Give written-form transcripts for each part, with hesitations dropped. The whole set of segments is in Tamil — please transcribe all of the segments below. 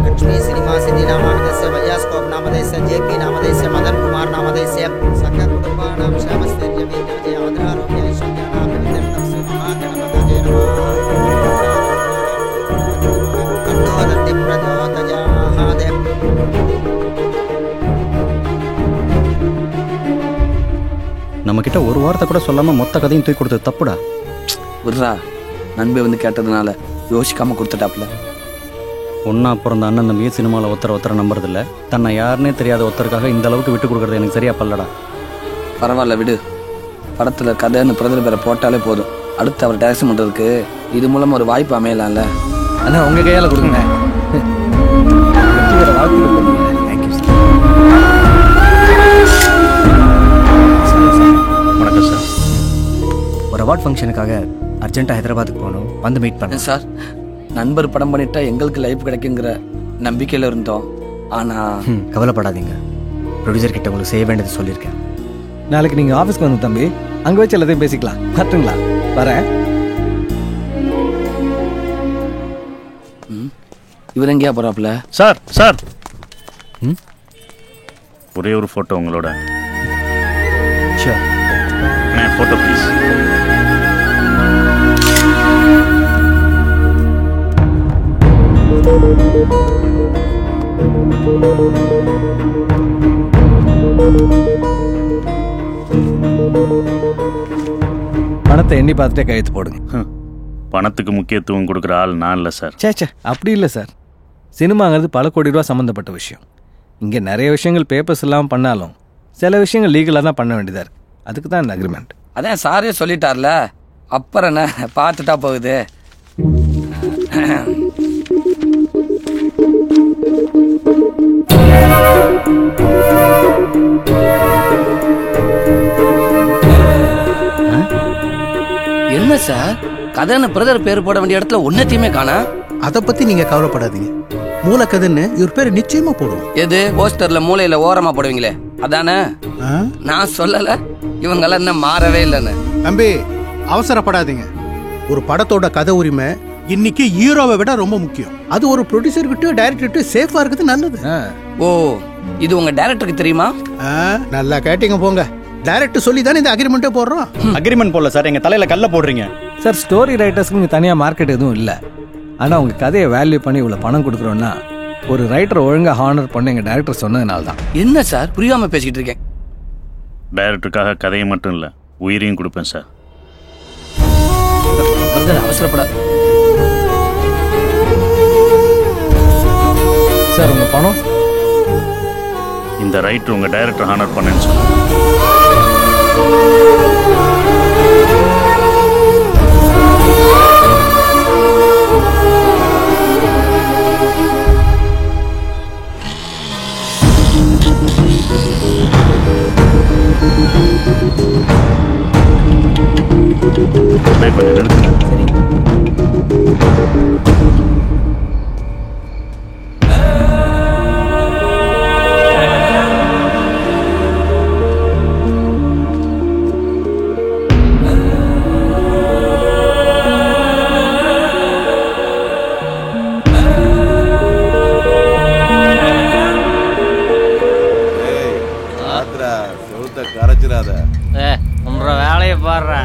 लक्ष्मी श्रीनिवास इति नामाभिधस्य वैयास्कोप नामधेयस्य जेपी नामधेयस्य मदन कुमार नामधेयस्य सकल कुटुंबानां श्यामस्थैर्यमेत्य आदरारोग्य ऐश्वर्याणाभिवृद्धिर्तं श्री महागणपतये नमः तन्नो प्रचोदयात् நம்ம கிட்ட ஒரு வார்த்தை கூட சொல்லாம மொத்த கதையும் தூக்கி கொடுத்தது தப்புடா. விட்றா, நண்பே வந்து கேட்டதுனால யோசிக்காம கொடுத்துட்டாப்ல. ஒன்னா பிறந்த அண்ணன் தம்பியே சினிமாவில் ஒருத்தரை நம்புறதில்ல. தன்னை யாருன்னே தெரியாத ஒருத்தருக்காக இந்த அளவுக்கு விட்டு கொடுக்குறது எனக்கு சரியா பல்லடா. பரவாயில்ல விடு, படத்தில் கதைன்னு பிரதர் பேரை போட்டாலே போதும். அடுத்து அவர் டைரக்ஷன் பண்ணுறதுக்கு இது மூலம் ஒரு வாய்ப்பு அமையலாம்ல. ஆனால் உங்கள் கையால் கொடுங்க. வணக்கம் சார். ஒரு அவார்ட் ஃபங்க்ஷனுக்காக அர்ஜென்ட்டாக ஹைதராபாத்துக்கு போகணும், வந்து மீட் பண்ணேன் சார். நண்பர் படம் பண்ணிட்டா எங்களுக்கு லைஃப் கிடைக்குங்கிற நம்பிக்கையில் இருந்தோம். ஆனால் கவலைப்படாதீங்க, ப்ரொடியூசர் கிட்ட உங்களுக்கு செய்ய வேண்டியது சொல்லியிருக்கேன். நாளைக்கு நீங்கள் ஆஃபீஸ்க்கு வந்து தம்பி, அங்கே வச்சு எல்லாத்தையும் பேசிக்கலாம். கரெக்டுங்களா? வரேன். இவர் எங்கேயா போகிறாப்புல? சார் சார் ஒரே ஒரு ஃபோட்டோ உங்களோட. ஷூர். Photo please. பணத்தை எண்ணி பார்த்துட்டே கையெழுத்து போடுங்க. பணத்துக்கு முக்கியத்துவம் கொடுக்குற ஆள் நான் இல்லை சார். சே அப்படி இல்லை சார். சினிமாங்கிறது பல கோடி ரூபா சம்மந்தப்பட்ட விஷயம். இங்கே நிறைய விஷயங்கள் பேப்பர்ஸ் இல்லாமல் பண்ணாலும் சில விஷயங்கள் லீகலாக தான் பண்ண வேண்டியதாக இருக்குது. அதுக்கு தான் இந்த அக்ரிமெண்ட். அதான் சாரே சொல்லிட்டார்ல, அப்புறம் என்ன பார்த்துட்டா போகுது. என்ன சார், கதைன்னு பிரதர் பேர் போட வேண்டிய இடத்துல ஒன்னத்தையுமே காணா. அதை பத்தி நீங்க கவலைப்படாதீங்க. மூலக்கதைன்னு இவர் பேர் நிச்சயமா போடுவோம். எது போஸ்டர்ல மூலையில ஓரமா போடுவீங்களே அதானே? நான் சொல்லல, இவங்கெல்லாம் என்ன மாறவே இல்லைன்னு. தம்பி அவசரப்படாதீங்க. ஒரு படத்தோட கதை உரிமை இன்னைக்கு ஹீரோவை விட ரொம்ப முக்கியம். அது ஒரு ப்ரொடியூசர் கிட்ட டைரக்டர் சேஃபா இருக்குது நல்லது. ஓ, இது உங்க டைரக்டருக்கு தெரியுமா? நல்லா கேட்டீங்க போங்க. டைரக்டர் சொல்லி தானே இந்த அக்ரிமெண்ட்டே போடுறோம். அக்ரிமெண்ட் போடல சார், எங்க தலையில கல்ல போடுறீங்க சார். ஸ்டோரி ரைட்டர்ஸ்க்கு இங்கே தனியாக மார்க்கெட் எதுவும் இல்லை. ஆனால் உங்கள் கதையை வேல்யூ பண்ணி இவ்வளோ பணம் கொடுக்குறோன்னா ஒரு ரைட்டரை ஒழுங்காக ஹானர் பண்ண எங்கள் டைரக்டர் சொன்னதுனால தான். என்ன சார் புரியாம பேசிக்கிட்டு இருக்கேன். டைரக்டருக்காக கதையை மட்டும் இல்லை, உயிரையும் கொடுப்பேன் சார். அவசரப்பட சார். உங்கள் பணம் இந்த ரைட்டர் உங்க டைரக்டர் ஹானர் பண்ணேன்னு சொன்னாங்க. வேலையை பாடுறா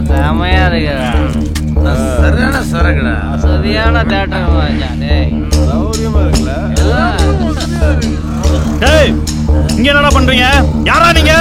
செமையா இருக்கிறா. சரியான சரக்குடா, சரியான தேட்டர். இங்க என்னடா பண்றீங்க? யாரா நீங்க?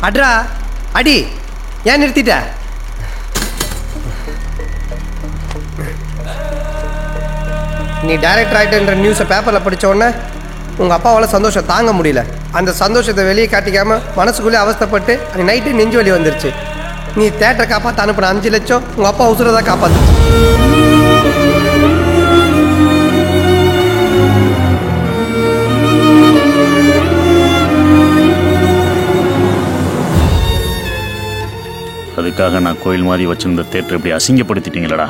அட்ரா அடி. ஏன் நிறுத்திட்ட? நீ டைரக்டர் ஆகிட்டன்ற நியூஸை பேப்பரில் படித்த உடனே உங்கள் அப்பாவால் சந்தோஷம் தாங்க முடியல. அந்த சந்தோஷத்தை வெளியே காட்டிக்காமல் மனசுக்குள்ளே அவஸ்தைப்பட்டு அந்த நைட்டு நெஞ்சு வலி வந்துருச்சு. நீ தேட்டரை காப்பாற்ற அனுப்பின 5 லட்சம் உங்கள் அப்பா உசுரை தான் காப்பாற்றுச்சு. அதுக்காக நான் கோயில் மாதிரி வச்சிருந்த தேட்டர் இப்படி அசிங்கப்படுத்திட்டீங்களடா.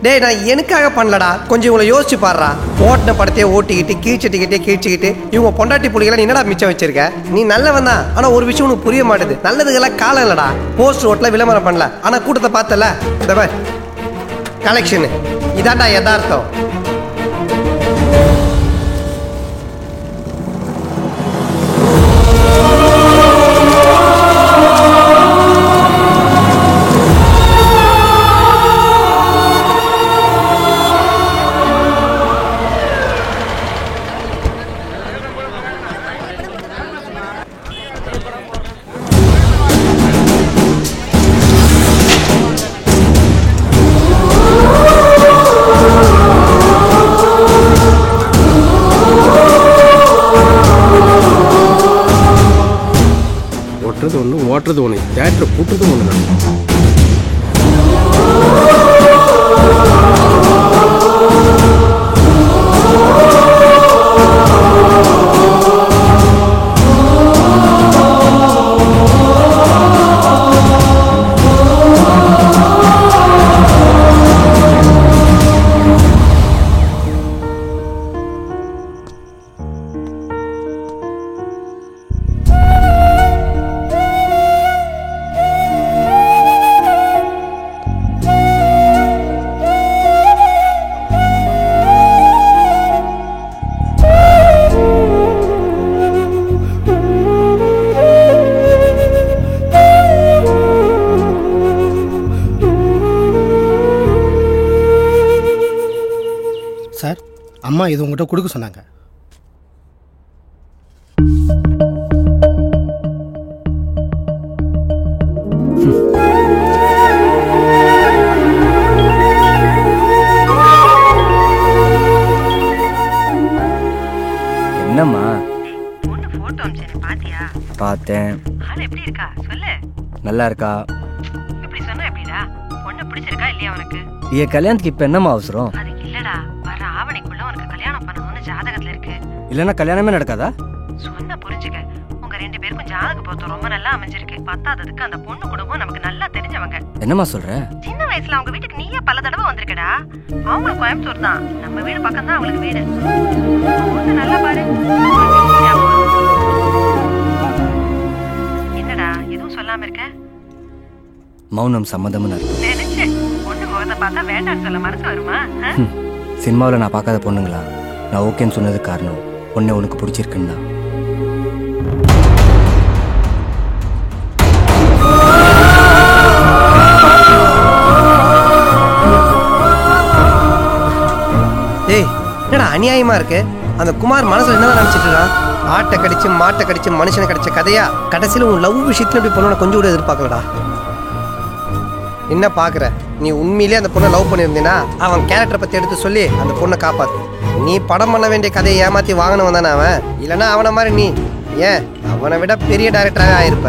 டேய், நான் எனக்காக பண்ணலடா. கொஞ்சம் இவங்களை யோசிச்சு பாடுறா. ஓட்டின படத்தையே ஓட்டிக்கிட்டு கீழ்ச்சிக்கிட்டு இவங்க பொண்டாட்டி புள்ளிகளை என்னடா மிச்சம் வச்சிருக்க? நீ நல்லவன் தான், ஆனால் ஒரு விஷயம் உனக்கு புரிய மாட்டேது. நல்லதுக்கெல்லாம் காலம் இல்லடா. போஸ்ட் ஓட்டில் விளம்பரம் பண்ணல, ஆனால் கூட்டத்தை பார்த்தல. இந்த கலெக்ஷனு இதாண்டா யதார்த்தம். ஓட்டுறது ஒன்று, தேட்டர் கூட்டுறது ஒன்று தான். சார், அம்மா இது உங்கள்கிட்ட கொடுக்க சொன்னாங்க. என்னம்மா? பொண்ணு போட்டோ அனுப்பிச்சேன், பாத்தியா? பார்த்தேன். ஆள் எப்படி இருக்கா சொல்லு. நல்லா இருக்கா? இப்படி சொன்னா எப்படிடா? பொண்ணு பிடிச்சிருக்கா இல்லையா உனக்கு? என் கல்யாணத்துக்கு இப்போ என்னம்மா அவசரம்? அது இல்லடா, வர ஆவணிக்குள்ள உனக்கு கல்யாணம் பண்ணணும்னு ஜாதகத்துல இருக்கு. இல்லைன்னா கல்யாணமே நடக்காதா? சொன்ன புரிஞ்சுக்க. உங்க 2 பேருக்கும் ஜாதக பொருத்தம் ரொம்ப நல்லா அமைஞ்சிருக்கு. பத்தாததுக்கு அந்த பொண்ணு குடும்பம் நமக்கு நல்லா தெரிஞ்சவங்க. என்னம்மா சொல்ற? சின்ன வயசுல அவங்க வீட்டுக்கு நீயே பல தடவை வந்திருக்கடா. அவங்களுக்கு கோயம்புத்தூர் தான், நம்ம வீடு பக்கம் தான் அவங்களுக்கு வீடு. பொண்ணு நல்லா பாரு. என்னடா எதுவும் சொல்லாம இருக்க? மௌனம் சம்மதம்னு அர்த்தம். நினைச்சேன் பொண்ணு முகத்தை பார்த்தா வேண்டான்னு சொல்ல மனசு வருமா? சினிமாவில் நான் பார்க்காத பொண்ணுங்களா? நான் ஓகேன்னு சொன்னதுக்கு காரணம் பொண்ணை உனக்கு பிடிச்சிருக்குன்னு தான். ஏய், என்னடா அநியாயமா இருக்கு? அந்த குமார் மனசுல என்னதான் நினைச்சிட்டு இருக்கான்? ஆட்டை கடிச்சு மாட்டை கடிச்சு மனுஷனை கடிச்ச கதையா? கடைசியில் உன் லவ் விஷயத்துல இப்படி பொண்ணை கொஞ்சம் கூட எதிர்பார்க்கலடா. என்ன பாக்குற? நீ உண்மையிலே அந்த பொண்ணை லவ் பண்ணியிருந்தீன்னா அவன் கேரக்டரை பத்தி எடுத்து சொல்லி அந்த பொண்ணை காப்பாத்து. நீ படம் பண்ண வேண்டிய கதையை ஏமாத்தி வாங்கினவன் தானே அவன். இல்லைன்னா அவனை மாதிரி நீ ஏன் அவனை விட பெரிய டைரக்டராக ஆயிருப்ப.